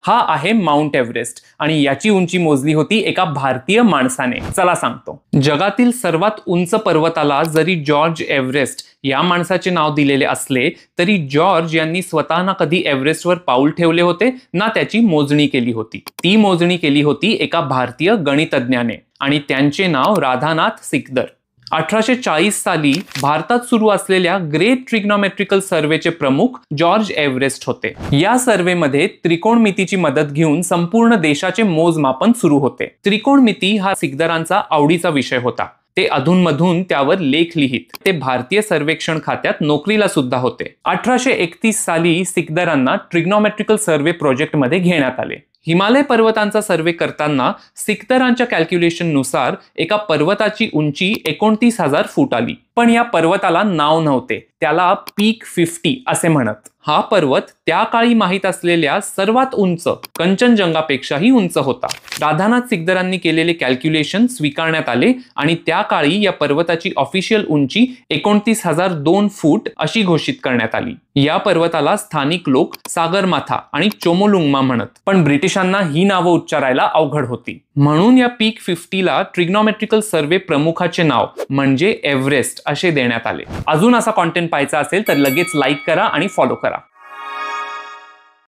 हा आहे mount Everest आणि याची उंची मोजली होती एका भारतीय माणसाने. चला सांगतो. जगातील सर्वात उंच पर्वताला जरी जॉर्ज एव्हरेस्ट या माणसाचे नाव दिलेले असले तरी जॉर्ज यांनी स्वतः ना कधी एव्हरेस्टवर पाऊल ठेवले होते ना त्याची मोजणी केली होती. ती मोजणी केली होती एका भारतीय गणितज्ञाने आणि त्यांचे नाव राधानाथ सिकदर. 1840 साली भारतात सुरू असलेल्या ग्रेट ट्रिग्नोमेट्रिकल सर्वेचे प्रमुख जॉर्ज एव्हरेस्ट होते. या सर्वेमध्ये त्रिकोणमितीची मदत घेऊन संपूर्ण देशाचे मोजमापन सुरू होते. त्रिकोणमिती हा सिकदरांचा आवडीचा विषय होता. ते अधूनमधून त्यावर लेख लिहित. ते भारतीय सर्वेक्षण खात्यात नोकरीला सुद्धा होते. 1831 साली सिकदरांना ट्रिग्नोमेट्रिकल सर्वे प्रोजेक्ट मध्ये घेण्यात आले. हिमालय पर्वतांचा सर्वे करताना सिकदरांच्या कॅल्क्युलेशन नुसार एका पर्वताची उंची 29,000 फूट आली. पण या पर्वताला नाव नव्हते. त्याला पीक 50 असे म्हणत. हा पर्वत त्या काळी माहीत असलेल्या सर्वात उंच कंचनजंगापेक्षाही उंच होता. राधानाथ सिकदरांनी केलेले कॅल्क्युलेशन स्वीकारण्यात आले आणि त्या काळी या पर्वताची ऑफिशियल उंची 29,002 फूट अशी घोषित करण्यात आली. या पर्वताला स्थानिक लोक सागरमाथा आणि चोमोलुंगमा म्हणत. पण ब्रिटिशांना ही नावं उच्चारायला अवघड होती. म्हणून या पीक 50ला ट्रिग्नोमेट्रिकल सर्वे प्रमुखाचे नाव म्हणजे एव्हरेस्ट असे देण्यात आले. अजून असा कॉन्टेंट पाहायचा असेल तर लगेच लाईक करा आणि फॉलो करा.